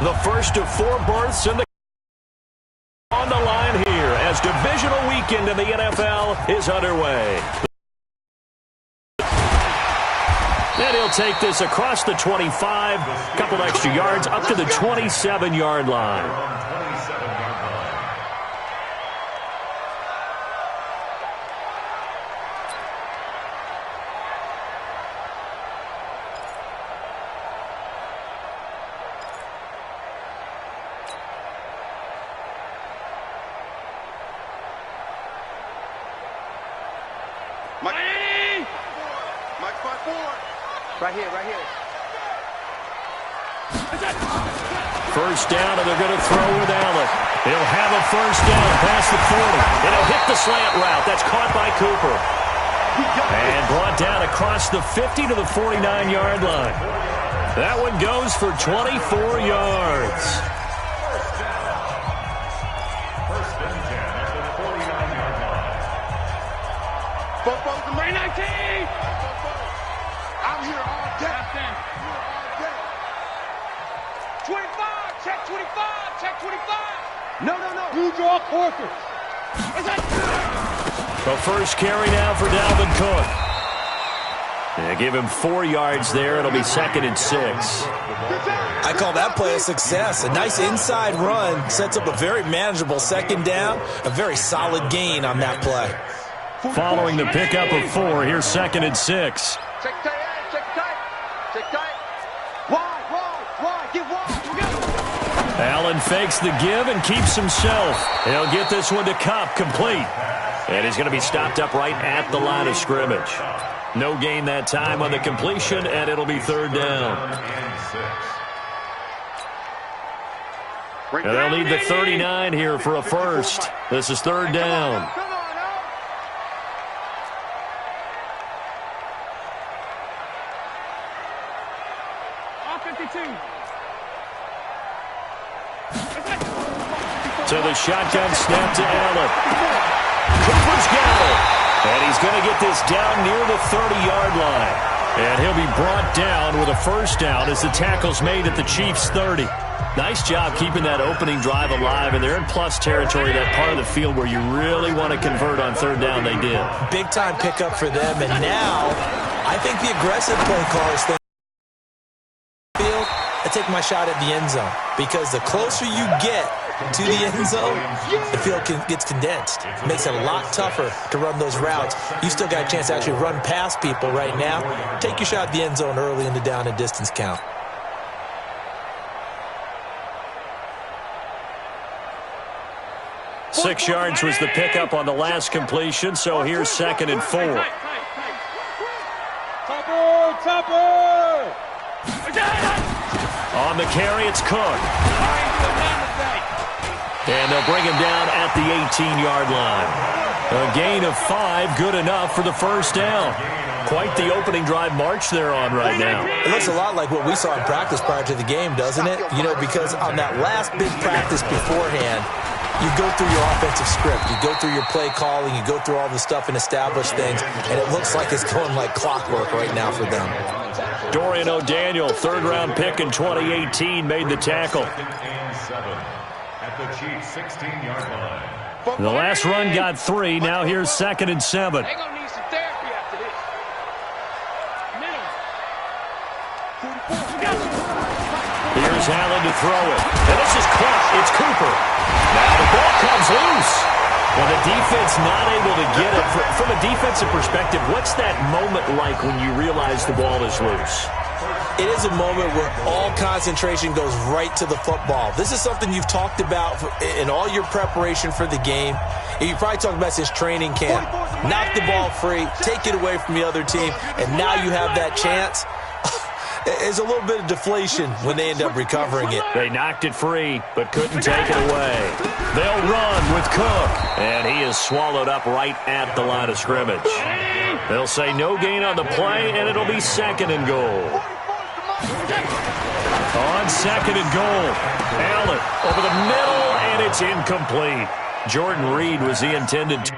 The first of 4 berths in the on the line here as divisional weekend in the NFL is underway. And he'll take this across the 25, couple extra yards up to the 27-yard line. Right here, right here. First down, and they're going to throw with Allen. He'll have a first down past the 40. And he'll hit the slant route. That's caught by Cooper. And brought down across the 50 to the 49-yard line. That one goes for 24 yards. First and 10 at the 49-yard line. Football's the main 19. I'm here all day. 25, check 25, check 25. No. You draw quarters. The first carry now for Dalvin Cook. They give him 4 yards there. It'll be 2nd and 6. I call that play a success. A nice inside run sets up a very manageable 2nd down. A very solid gain on that play. Following the pickup of 4, here's 2nd and 6. Check tight. Wide. Get wide. Allen fakes the give and keeps himself. He'll get this one to Kupp, complete. And he's going to be stopped up right at the line of scrimmage. No gain that time on the completion, and it'll be 3rd down. And they'll need the 39 here for a first. This is 3rd down. To the shotgun snap to Allen. Cooper's got it. And he's going to get this down near the 30-yard line. And he'll be brought down with a first down as the tackle's made at the Chiefs' 30. Nice job keeping that opening drive alive, and they're in plus territory, that part of the field where you really want to convert on 3rd down. They did. Big-time pickup for them, and now I think the aggressive play callers think I take my shot at the end zone, because the closer you get to the end zone, the field gets condensed. It makes it a lot tougher to run those routes. You still got a chance to actually run past people right now. Take your shot at the end zone early in the down and distance count. Six yards was the pickup on the last completion, so here's 2nd and 4. Topper! On the carry, it's Cook. And they'll bring him down at the 18-yard line. A gain of 5, good enough for the first down. Quite the opening drive march they're on right now. It looks a lot like what we saw in practice prior to the game, doesn't it? You know, because on that last big practice beforehand, you go through your offensive script. You go through your play calling. You go through all the stuff and establish things. And it looks like it's going like clockwork right now for them. Dorian O'Daniel, 3rd-round pick in 2018, made the tackle. At the Chiefs' 16-yard line. The last run got 3. Now here's 2nd and 7. They're going to need some therapy after this. Here's Allen to throw it. And this is caught. It's Cooper. Now the ball comes loose. Well, the defense not able to get it. From a defensive perspective, what's that moment like when you realize the ball is loose? It is a moment where all concentration goes right to the football. This is something you've talked about in all your preparation for the game. You probably talked about since training camp. Knock the ball free, take it away from the other team, and now you have that chance. There's a little bit of deflation when they end up recovering it. They knocked it free, but couldn't take it away. They'll run with Cook, and he is swallowed up right at the line of scrimmage. They'll say no gain on the play, and it'll be 2nd and goal. On 2nd and goal, Allen over the middle, and it's incomplete. Jordan Reed was the intended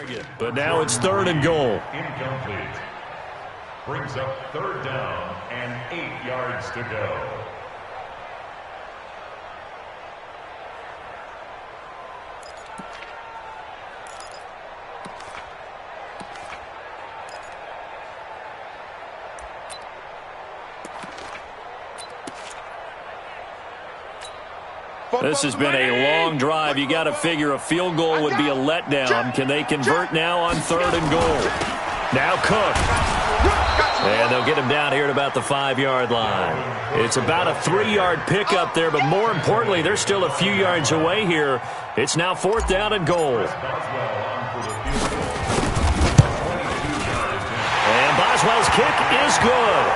target. But now it's 3rd and goal. Incomplete. Brings up 3rd down and 8 yards to go. This has been a long drive. You got to figure a field goal would be a letdown. Can they convert now on 3rd and goal? Now Cook. And they'll get him down here at about the 5-yard line. It's about a 3-yard pickup there, but more importantly, they're still a few yards away here. It's now 4th down and goal. And Boswell's kick is good.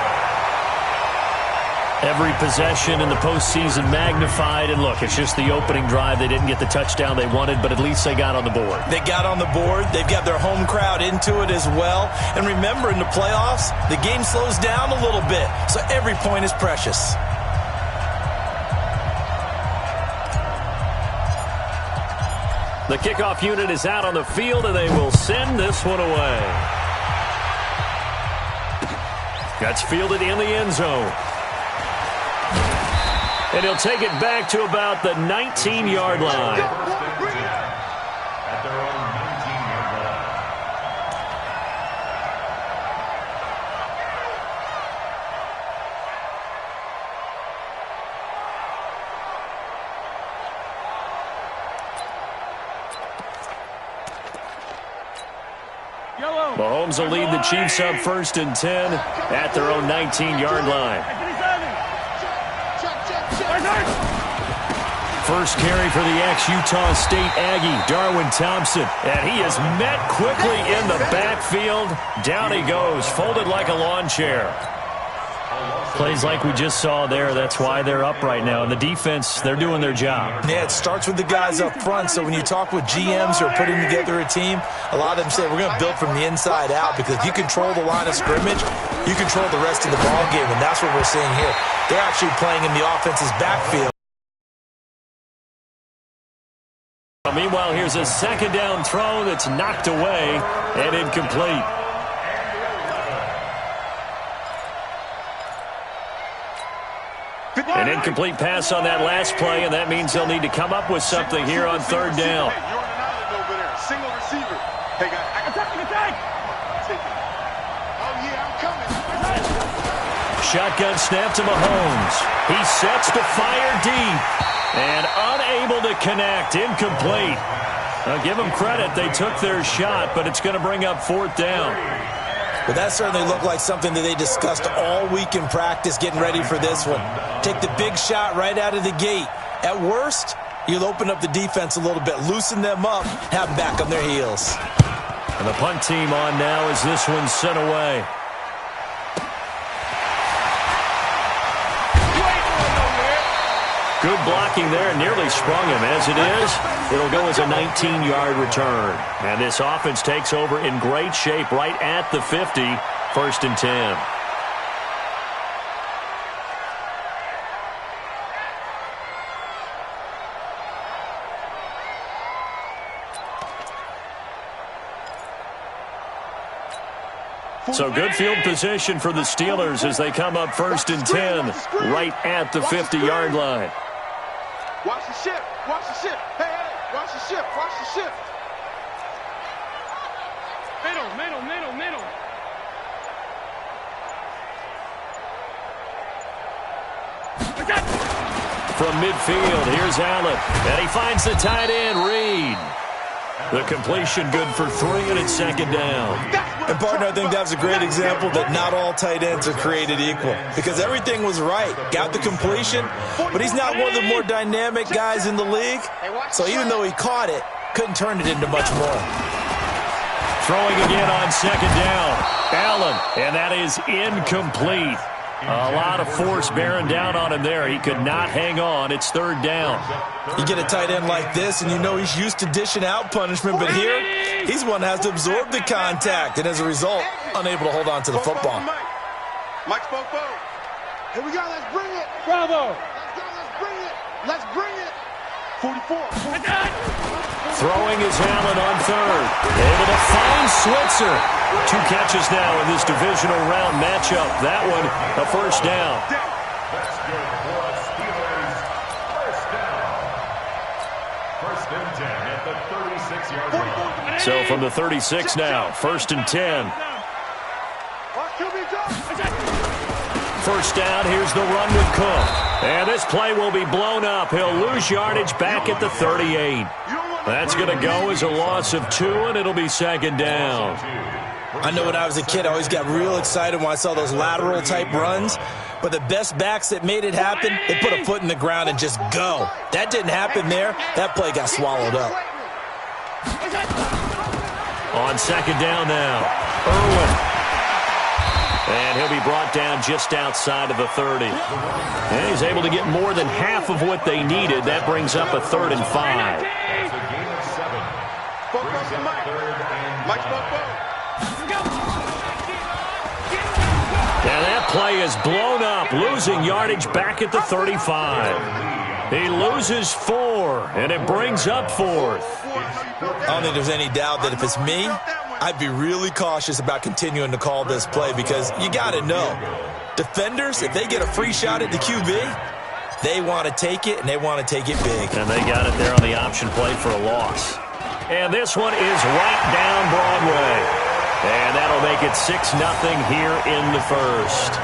Every possession in the postseason magnified. And look, it's just the opening drive. They didn't get the touchdown they wanted, but at least they got on the board. They got on the board. They've got their home crowd into it as well. And remember, in the playoffs, the game slows down a little bit, so every point is precious. The kickoff unit is out on the field, and they will send this one away. That's fielded in the end zone. And he'll take it back to about the 19-yard line. At their own 19-yard line. Mahomes will lead the Chiefs up 1st and 10 at their own 19-yard line. First carry for the ex-Utah State Aggie, Darwin Thompson. And he is met quickly in the backfield. Down he goes, folded like a lawn chair. Plays like we just saw there. That's why they're up right now. And the defense, they're doing their job. Yeah, it starts with the guys up front. So when you talk with GMs who are putting together a team, a lot of them say we're going to build from the inside out, because if you control the line of scrimmage, you control the rest of the ball game. And that's what we're seeing here. They're actually playing in the offense's backfield. Meanwhile, here's a 2nd down throw that's knocked away and incomplete. An incomplete pass on that last play, and that means they'll need to come up with something here on 3rd down. Hey, you're on an island over there. Single receiver. Hey, guys, I can take it. Oh, yeah, I'm coming. Shotgun snap to Mahomes. He sets to fire deep. And unable to connect. Incomplete. Now, give them credit. They took their shot, but it's going to bring up 4th down. Well, that certainly looked like something that they discussed all week in practice, getting ready for this one. Take the big shot right out of the gate. At worst, you'll open up the defense a little bit, loosen them up, have them back on their heels. And the punt team on now as this one's sent away. Good blocking there, nearly sprung him. As it is, it'll go as a 19-yard return. And this offense takes over in great shape right at the 50, 1st and 10. So good field position for the Steelers as they come up 1st and 10 right at the 50-yard line. Watch the shift. Watch the shift. Hey, hey, watch the shift. Watch the shift. Middle. From midfield, here's Allen. And he finds the tight end, Reed. The completion good for 3, and it's 2nd down. And, partner, I think that was a great example that not all tight ends are created equal, because everything was right. Got the completion, but he's not one of the more dynamic guys in the league. So even though he caught it, couldn't turn it into much more. Throwing again on 2nd down. Allen, and that is incomplete. A lot of force bearing down on him there. He could not hang on. It's 3rd down. You get a tight end like this, and you know he's used to dishing out punishment, but here, he's one that has to absorb the contact, and as a result, unable to hold on to the football. Mike Spopo. Here we go. Let's bring it. Bravo. Let's go. Let's bring it. Let's bring it. 44. Throwing is Allen on third. Able to find Switzer. 2 catches now in this divisional round matchup. That one, a first down. That's good for the Steelers. First down. First and 10 at the 36-yard line. So from the 36 now, first and 10. First down, here's the run with Cook. And this play will be blown up. He'll lose yardage back at the 38. That's going to go as a loss of 2, and it'll be second down. I know when I was a kid, I always got real excited when I saw those lateral-type runs. But the best backs that made it happen, they put a foot in the ground and just go. That didn't happen there. That play got swallowed up. On second down now, Irwin. And he'll be brought down just outside of the 30. And he's able to get more than half of what they needed. That brings up a 3rd and 5. That's a gain of 7. Brings up 3rd and 5. And that play is blown up, losing yardage back at the 35. He loses 4, and it brings up 4th. I don't think there's any doubt that if it's me, I'd be really cautious about continuing to call this play because you got to know, defenders, if they get a free shot at the QB, they want to take it, and they want to take it big. And they got it there on the option play for a loss. And this one is right down Broadway. And that'll make it 6-0 here in the first.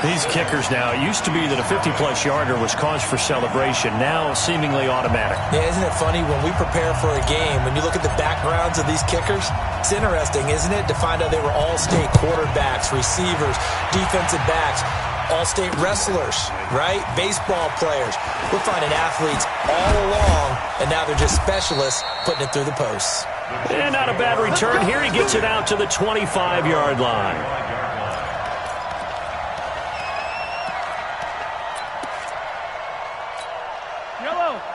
These kickers now, it used to be that a 50-plus yarder was cause for celebration. Now seemingly automatic. Yeah, isn't it funny when we prepare for a game, when you look at the backgrounds of these kickers, it's interesting, isn't it, to find out they were all-state quarterbacks, receivers, defensive backs, all-state wrestlers, right? Baseball players. We're finding athletes all along, and now they're just specialists putting it through the posts. And not a bad return. Here he gets it out to the 25-yard line.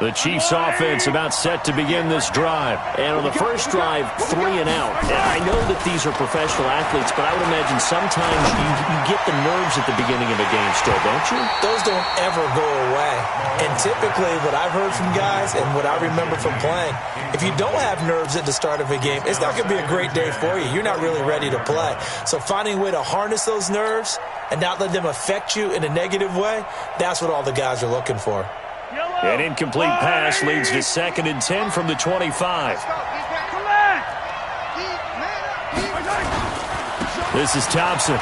The Chiefs offense about set to begin this drive. And on the first drive, 3 and out. And I know that these are professional athletes, but I would imagine sometimes you get the nerves at the beginning of a game still, don't you? Those don't ever go away. And typically what I've heard from guys and what I remember from playing, if you don't have nerves at the start of a game, it's not going to be a great day for you. You're not really ready to play. So finding a way to harness those nerves and not let them affect you in a negative way, that's what all the guys are looking for. An incomplete pass leads to 2nd and 10 from the 25. This is Thompson.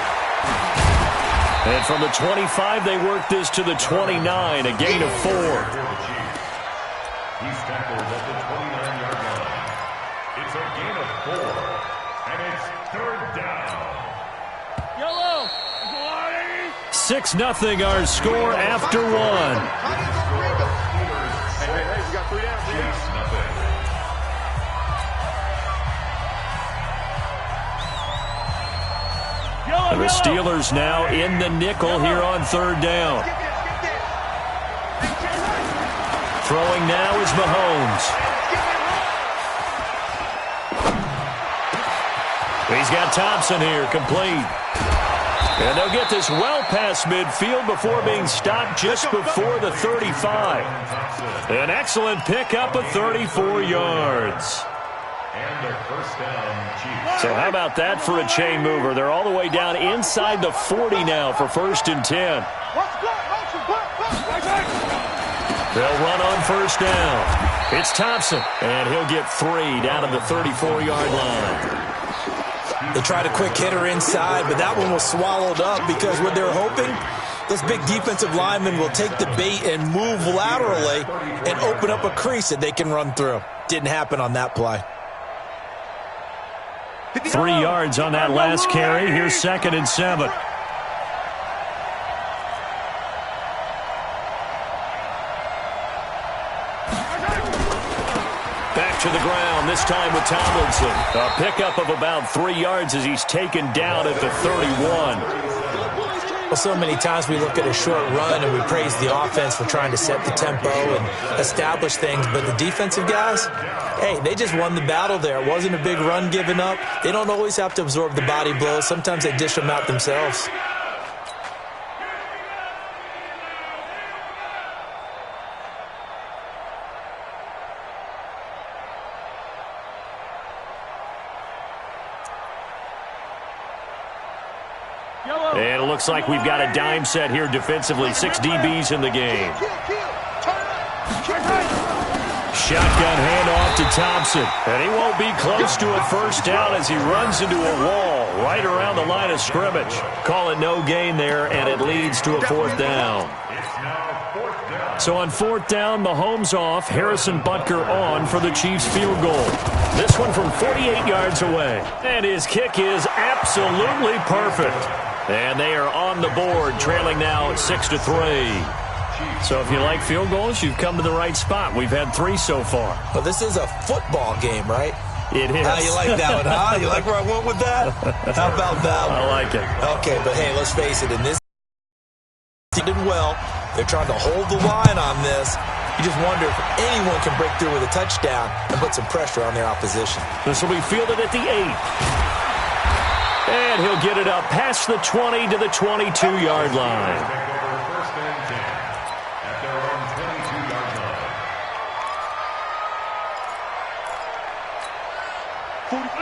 And from the 25, they work this to the 29, a gain of 4. He's tackled at the 29-yard line. It's a gain of 4, and it's 3rd down. 6-0 our score after 1. And the Steelers now in the nickel here on 3rd down. Throwing now is Mahomes. He's got Thompson here, complete. And they'll get this well past midfield before being stopped just before the 35. An excellent pickup of 34 yards. And a first down, Chiefs. So how about that for a chain mover? They're all the way down inside the 40 now for 1st and 10. They'll run on 1st down. It's Thompson, and he'll get 3 down to the 34-yard line. They tried a quick hitter inside, but that one was swallowed up because what they're hoping, those big defensive linemen will take the bait and move laterally and open up a crease that they can run through. Didn't happen on that play. 3 yards on that last carry. Here's 2nd and 7. Back to the ground, this time with Tomlinson. A pickup of about 3 yards as he's taken down at the 31. Well, so many times we look at a short run and we praise the offense for trying to set the tempo and establish things, but the defensive guys, hey, they just won the battle there. It wasn't a big run given up. They don't always have to absorb the body blows. Sometimes they dish them out themselves. And it looks like we've got a dime set here defensively. 6 DBs in the game. Shotgun handoff to Thompson. And he won't be close to a first down as he runs into a wall right around the line of scrimmage. Call it no gain there, and it leads to a 4th down. So on 4th down, Mahomes off, Harrison Butker on for the Chiefs field goal. This one from 48 yards away. And his kick is absolutely perfect. And they are on the board, trailing now 6-3. So if you like field goals, you've come to the right spot. We've had 3 so far. Well, this is a football game, right? It is. How you like that one, huh? You like where I went with that? How about that one? I like it. Okay, but hey, let's face it. In this team did well. They're trying to hold the line on this. You just wonder if anyone can break through with a touchdown and put some pressure on their opposition. This will be fielded at the 8. And he'll get it up past the 20 to the 22-yard line.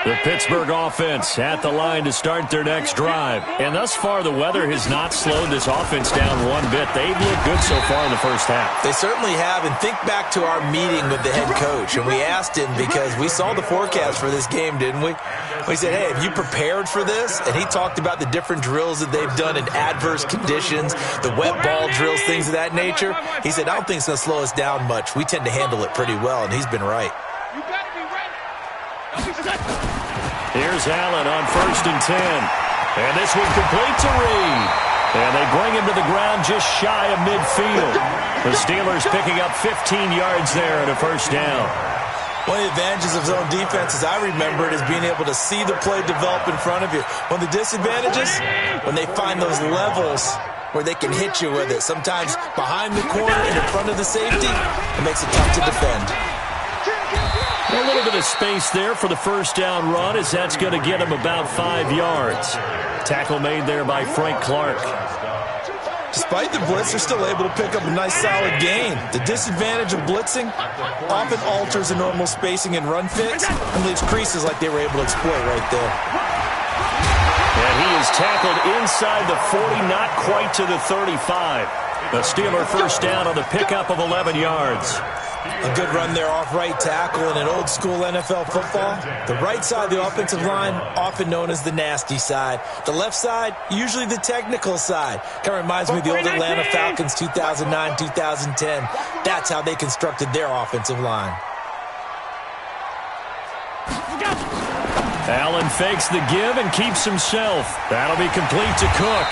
The Pittsburgh offense at the line to start their next drive. And thus far, the weather has not slowed this offense down one bit. They've looked good so far in the first half. They certainly have. And think back to our meeting with the head coach. And we asked him because we saw the forecast for this game, didn't we? We said, hey, have you prepared for this? And he talked about the different drills that they've done in adverse conditions, the wet ball drills, things of that nature. He said, I don't think it's going to slow us down much. We tend to handle it pretty well, and he's been right. You got to be ready. Here's Allen on 1st and 10. And this one complete to Reed. And they bring him to the ground just shy of midfield. The Steelers picking up 15 yards there and a first down. One of the advantages of zone defense, as I remember it, is being able to see the play develop in front of you. One of the disadvantages, when they find those levels where they can hit you with it. Sometimes behind the corner and in front of the safety, it makes it tough to defend. A little bit of space there for the first down run as that's going to get him about 5 yards. Tackle made there by Frank Clark. Despite the blitz, they're still able to pick up a nice solid gain. The disadvantage of blitzing often alters the normal spacing and run fits and leaves creases like they were able to exploit right there. And he is tackled inside the 40, not quite to the 35. The Steeler first down on the pickup of 11 yards. A good run there off right tackle in an old-school NFL football. The right side of the offensive line, often known as the nasty side. The left side, usually the technical side. Kind of reminds me of the old Atlanta Falcons 2009, 2010. That's how they constructed their offensive line. Allen fakes the give and keeps himself. That'll be complete to Cook.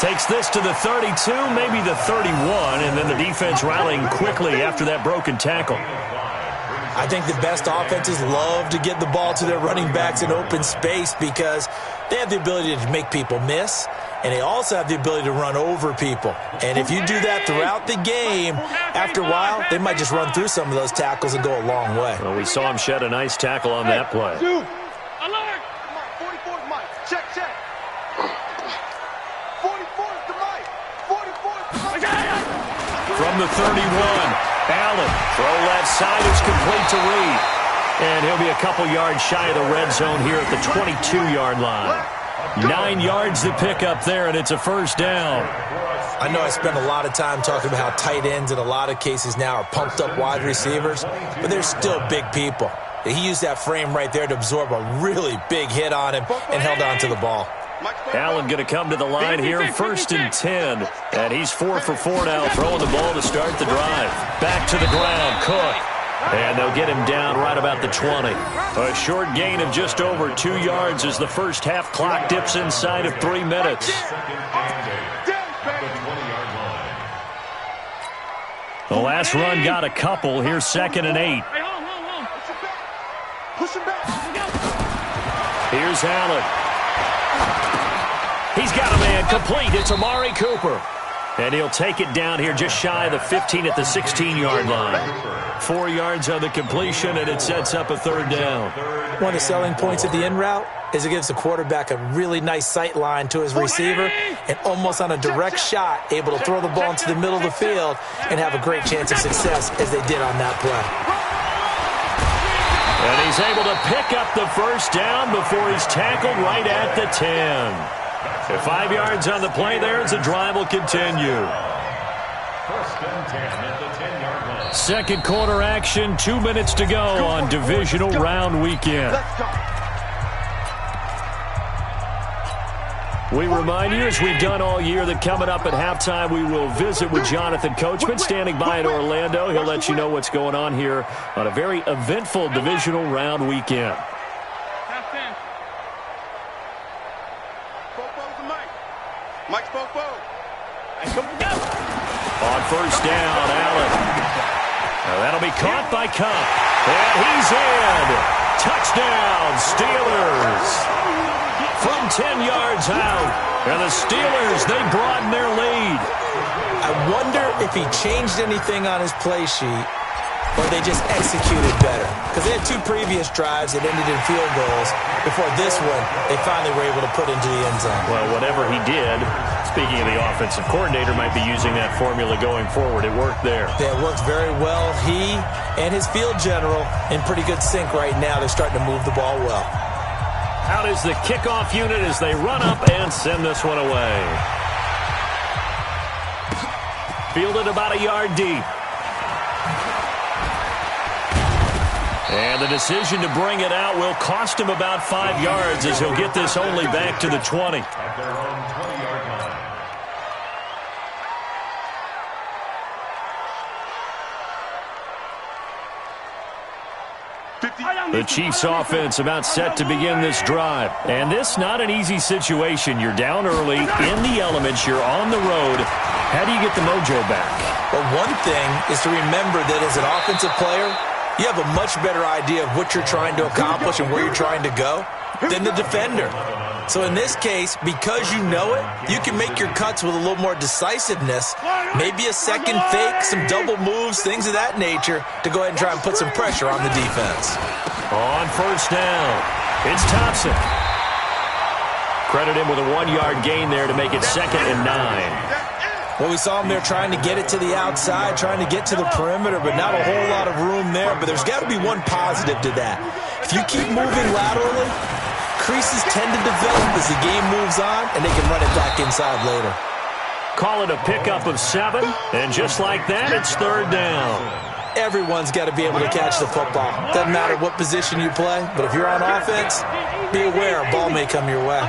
Takes this to the 32, maybe the 31, and then the defense rallying quickly after that broken tackle. I think the best offenses love to get the ball to their running backs in open space because they have the ability to make people miss, and they also have the ability to run over people. And if you do that throughout the game, after a while, they might just run through some of those tackles and go a long way. Well, we saw him shed a nice tackle on that play. Dude, alert! 44's Mike. Check, check. 44's the Mike. 44's the Mike. From the 31, Allen, throw left side, it's complete to Reed. And he'll be a couple yards shy of the red zone here at the 22-yard line. 9 yards to pick up there, and it's a first down. I know I spend a lot of time talking about how tight ends in a lot of cases now are pumped-up wide receivers, but they're still big people. He used that frame right there to absorb a really big hit on him and held on to the ball. Allen going to come to the line here, 1st and 10. And he's 4 for 4 now, throwing the ball to start the drive. Back to the ground, Cook. And they'll get him down right about the 20. A short gain of just over 2 yards as the first half clock dips inside of 3 minutes. The last run got a couple. Here's 2nd and 8. Here's Allen. He's got a man complete. It's Amari Cooper. And he'll take it down here just shy of the 15 at the 16-yard line. 4 yards on the completion, and it sets up a third down. One of the selling points of the in route is it gives the quarterback a really nice sight line to his receiver and almost on a direct shot able to throw the ball into the middle of the field and have a great chance of success as they did on that play. And he's able to pick up the first down before he's tackled right at the 10. At 5 yards on the play there as the drive will continue. First and 10 at the 10-yard line. Second quarter action, 2 minutes to go on divisional round weekend. We remind you, as we've done all year, that coming up at halftime, we will visit with Jonathan Coachman, standing by in Orlando. He'll let you know what's going on here on a very eventful divisional round weekend. Mike's Bobo. On first down, Allen. Now that'll be caught by Cup. And he's in. Touchdown, Steelers. From 10 yards out. And the Steelers, they broaden their lead. I wonder if he changed anything on his play sheet or they just executed better. Because they had 2 previous drives that ended in field goals. Before this one, they finally were able to put into the end zone. Well, whatever he did, speaking of the offensive coordinator, might be using that formula going forward. It worked there. Yeah, it worked very well. He and his field general in pretty good sync right now. They're starting to move the ball well. Out is the kickoff unit as they run up and send this one away. Fielded about a yard deep. And the decision to bring it out will cost him about 5 yards as he'll get this only back to the 20. At their own 20-yard line. The Chiefs offense about set to begin this drive. And this not an easy situation. You're down early, in the elements, you're on the road. How do you get the mojo back? Well, one thing is to remember that as an offensive player, you have a much better idea of what you're trying to accomplish and where you're trying to go than the defender. So in this case, because you know it, you can make your cuts with a little more decisiveness, maybe a second fake, some double moves, things of that nature, to go ahead and try and put some pressure on the defense. On first down, it's Thompson. Credit him with a 1-yard gain there to make it 2nd and 9. Well, we saw him there trying to get it to the outside, trying to get to the perimeter, but not a whole lot of room there. But there's got to be one positive to that. If you keep moving laterally, creases tend to develop as the game moves on, and they can run it back inside later. Call it a pickup of 7, and just like that, it's 3rd down. Everyone's got to be able to catch the football. Doesn't matter what position you play, but if you're on offense, be aware a ball may come your way.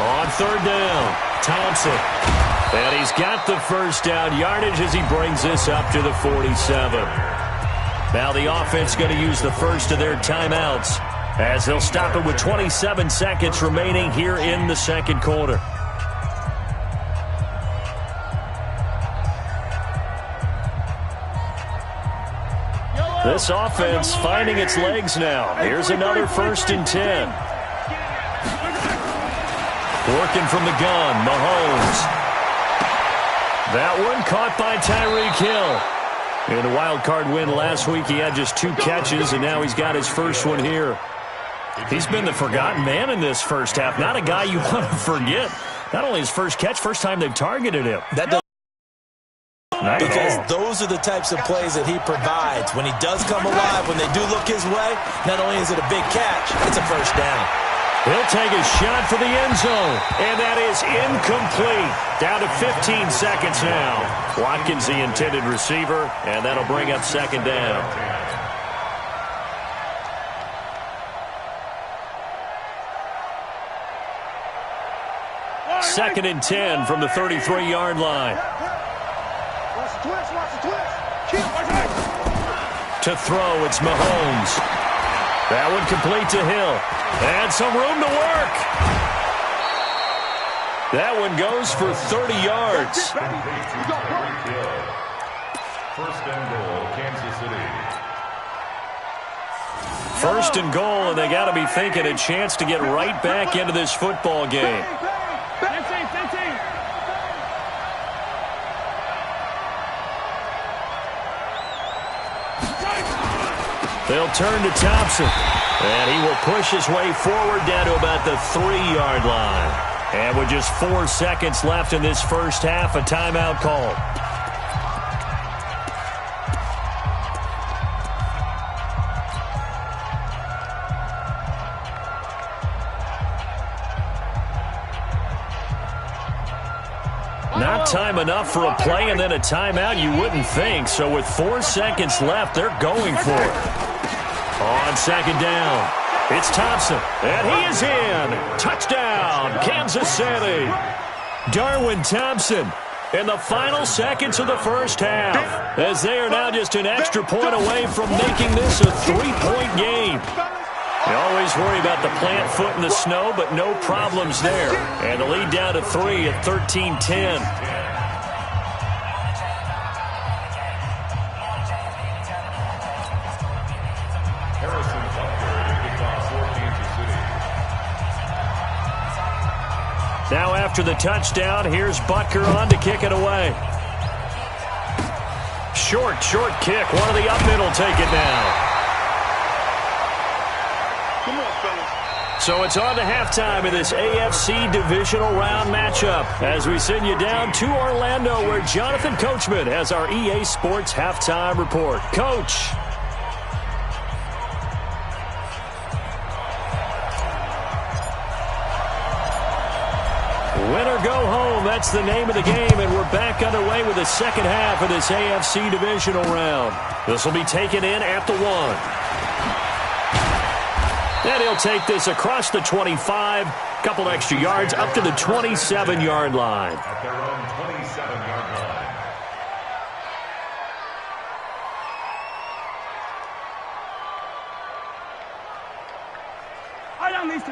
On 3rd down, Thompson. And he's got the first down yardage as he brings this up to the 47. Now the offense going to use the first of their timeouts as they'll stop it with 27 seconds remaining here in the second quarter. This offense finding its legs now. Here's another 1st and 10. Working from the gun, Mahomes. That one caught by Tyreek Hill. In a wild card win last week, he had just 2 catches, and now he's got his first one here. He's been the forgotten man in this first half. Not a guy you want to forget. Not only his first catch, first time they've targeted him. That does because those are the types of plays that he provides. When he does come alive, when they do look his way, not only is it a big catch, it's a first down. He'll take a shot for the end zone, and that is incomplete. Down to 15 seconds now. Watkins, the intended receiver, and that'll bring up 2nd down. Second and 10 from the 33-yard line. To throw, it's Mahomes. That one complete to Hill. And some room to work. That one goes for 30 yards. First and goal, Kansas City. First and goal, and they got to be thinking a chance to get right back into this football game. They'll turn to Thompson, and he will push his way forward down to about the 3-yard line. And with just 4 seconds left in this first half, a timeout called. Not time enough for a play and then a timeout, you wouldn't think. So with 4 seconds left, they're going for it. On second down, it's Thompson, and he is in. Touchdown, Kansas City. Darwin Thompson in the final seconds of the first half, as they are now just an extra point away from making this a 3-point game. You always worry about the plant foot in the snow, but no problems there. And the lead down to 3 at 13-10. Now after the touchdown, here's Butker on to kick it away. Short kick. One of the up mid will take it now. Come on, fellas. So it's on to halftime of this AFC divisional round matchup as we send you down to Orlando where Jonathan Coachman has our EA Sports halftime report. Coach. Win or go home, that's the name of the game, and we're back underway with the second half of this AFC divisional round. This will be taken in at the 1. And he'll take this across the 25, couple extra yards up to the 27-yard line. At their own 27-yard line.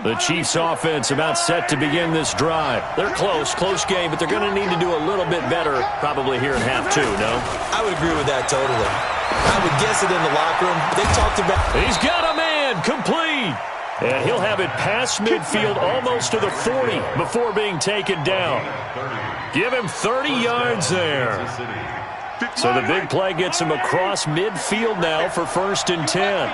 The Chiefs offense about set to begin this drive. They're close game, but they're going to need to do a little bit better probably here in half 2, no? I would agree with that totally. I would guess it in the locker room. They talked about... He's got a man, complete. And he'll have it past midfield almost to the 40 before being taken down. Give him 30 yards there. So the big play gets him across midfield now for 1st and 10.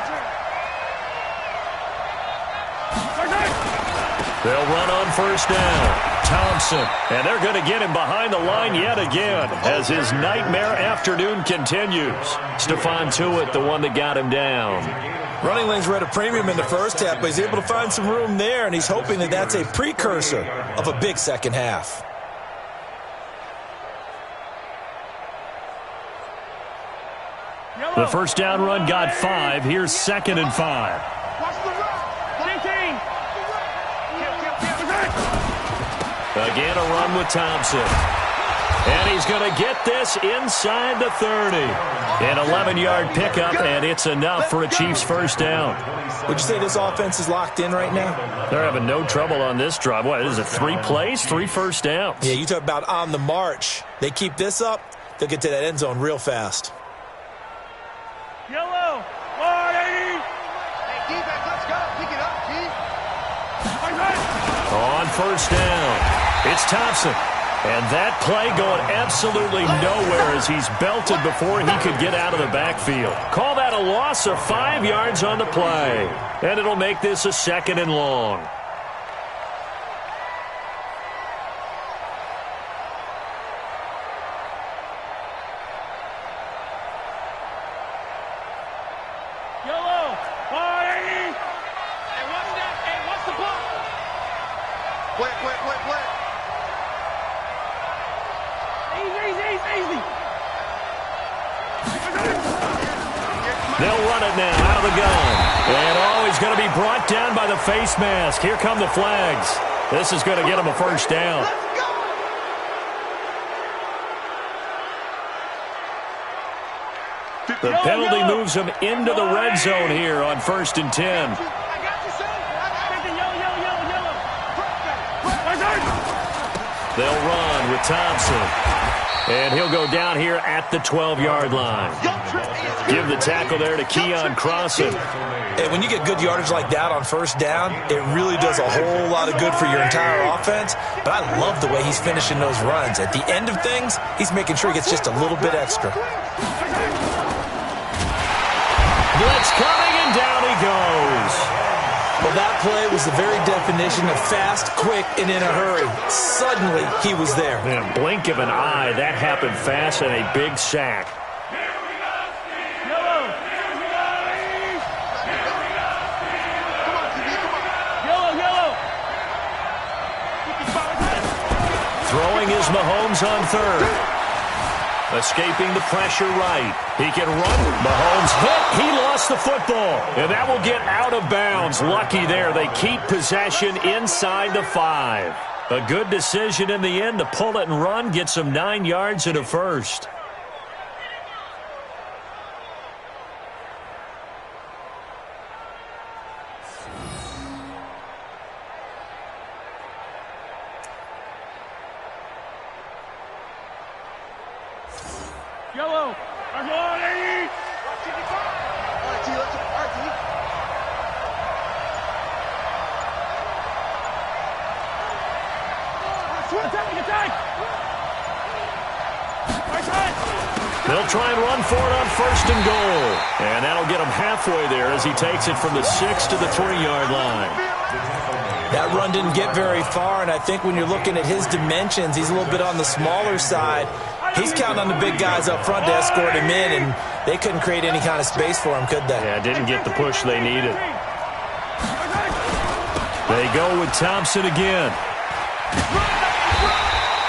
They'll run on 1st down. Thompson, and they're going to get him behind the line yet again as his nightmare afternoon continues. Stephon Tuitt, the one that got him down. Running lanes were at a premium in the first half, but he's able to find some room there, and he's hoping that that's a precursor of a big second half. The first down run got 5. Here's 2nd and 5. Again, a run with Thompson. And he's going to get this inside the 30. An 11-yard pickup, and it's enough for a Chiefs first down. Would you say this offense is locked in right now? They're having no trouble on this drive. What, is it 3 plays, 3 first downs? Yeah, you talk about on the march. They keep this up, they'll get to that end zone real fast. Yellow, 180. Hey, defense, let's go. Pick it up, G. On first down, it's Thompson. And that play going absolutely nowhere as he's belted before he could get out of the backfield. Call that a loss of 5 yards on the play. And it'll make this a 2nd and long. Yellow, 180. Hey, what's that? Hey, what's the block? Play. Easy. They'll run it now out of the gun. And he's going to be brought down by the face mask. Here come the flags. This is going to get him a first down. The penalty moves him into the red zone here on 1st and 10. They'll run with Thompson. And he'll go down here at the 12-yard line. Give the tackle there to Keon Crossan. And when you get good yardage like that on first down, it really does a whole lot of good for your entire offense. But I love the way he's finishing those runs. At the end of things, he's making sure he gets just a little bit extra. Blitz coming, and down he goes. Well, that play was the very definition of fast, quick, and in a hurry. Suddenly, he was there. In a blink of an eye, that happened fast and a big sack. Throwing his Here's Mahomes on third. Escaping the pressure right. He can run. Mahomes hit. He lost the football. And that will get out of bounds. Lucky there. They keep possession inside the 5. A good decision in the end to pull it and run. Get some 9 yards and a first. Yellow. I'm on 80. Attack. They'll try and run for it on first and goal. And that'll get him halfway there as he takes it from the 6 to the 3-yard line. That run didn't get very far, and I think when you're looking at his dimensions, he's a little bit on the smaller side. He's counting on the big guys up front to escort him in, and they couldn't create any kind of space for him, could they? Yeah, didn't get the push they needed. They go with Thompson again.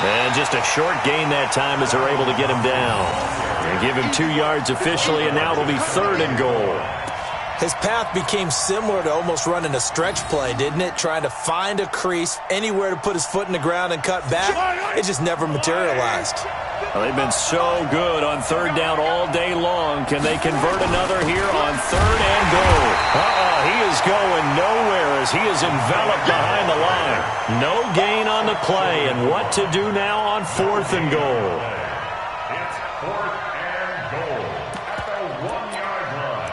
And just a short gain that time as they're able to get him down. And give him 2 yards officially, and now it'll be 3rd and goal. His path became similar to almost running a stretch play, didn't it? Trying to find a crease, anywhere to put his foot in the ground and cut back. It just never materialized. Well, they've been so good on 3rd down all day long. Can they convert another here on 3rd and goal? He is going nowhere as he is enveloped behind the line. No gain on the play, and what to do now on 4th and goal? It's 4th and goal at the 1-yard line.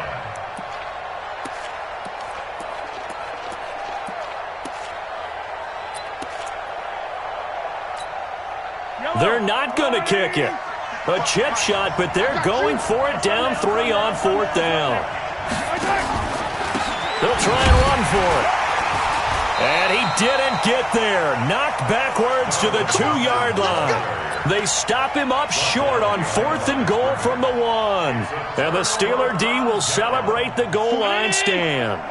They're not going to kick it. A chip shot, but they're going for it down 3 on 4th down. They'll try and run for it. And he didn't get there. Knocked backwards to the 2-yard line. They stop him up short on 4th and goal from the 1. And the Steeler D will celebrate the goal line stand.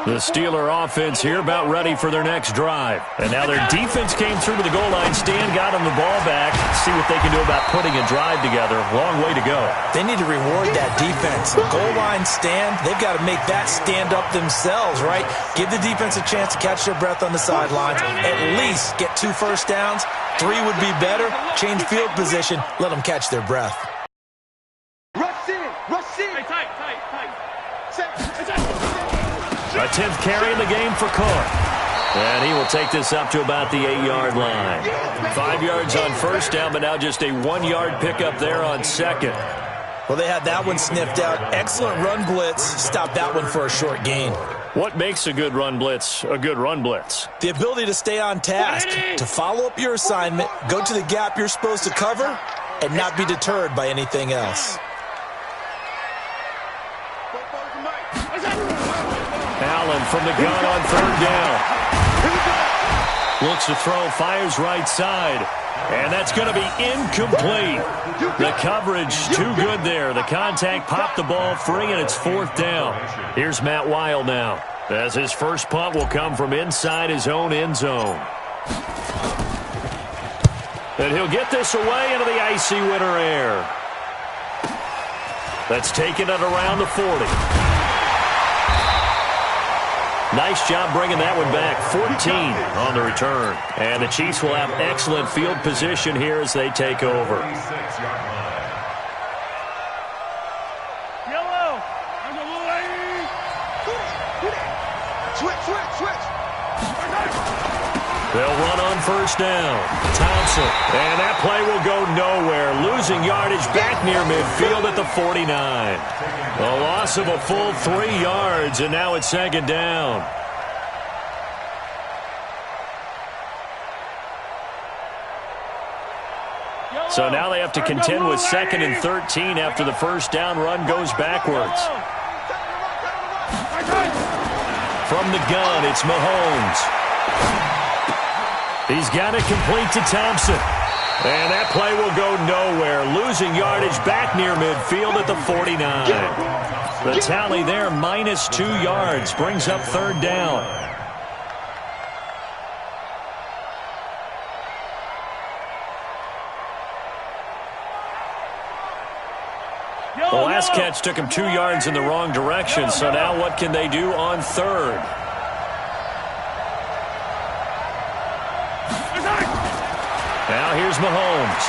The Steeler offense here about ready for their next drive. And now their defense came through to the goal line stand, got them the ball back. See what they can do about putting a drive together. Long way to go. They need to reward that defense. Goal line stand, they've got to make that stand up themselves, right? Give the defense a chance to catch their breath on the sidelines. At least get 2 first downs. 3 would be better. Change field position. Let them catch their breath. Rush in. Hey, tight. A 10th carry in the game for Cook. And he will take this up to about the 8-yard line. 5 yards on first down, but now just a 1-yard pickup there on 2nd. Well, they had that one sniffed out. Excellent run blitz. Stop that one for a short gain. What makes a good run blitz a good run blitz? The ability to stay on task, to follow up your assignment, go to the gap you're supposed to cover, and not be deterred by anything else. Allen from the gun on 3rd down. Looks to throw, fires right side. And that's going to be incomplete. The coverage too good there. The contact popped the ball free, and it's 4th down. Here's Matt Wild now, as his first punt will come from inside his own end zone. And he'll get this away into the icy winter air. That's taken at around the 40. Nice job bringing that one back. 14 on the return. And the Chiefs will have excellent field position here as they take over. Yellow. Switch. They'll run on first down. Thompson. And that play will go nowhere. Losing yardage back near midfield at the 49. A loss of a full 3 yards, and now it's 2nd down. So now they have to contend with 2nd and 13 after the first down run goes backwards. From the gun, it's Mahomes. He's got it complete to Thompson. And that play will go nowhere. Losing yardage back near midfield at the 49. The tally there, minus 2 yards, brings up 3rd down. The last catch took him 2 yards in the wrong direction, so now what can they do on third? Now here's Mahomes.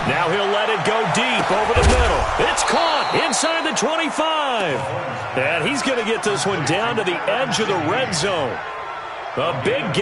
Now he'll let it go deep over the middle. It's caught inside the 25. And he's going to get this one down to the edge of the red zone. A big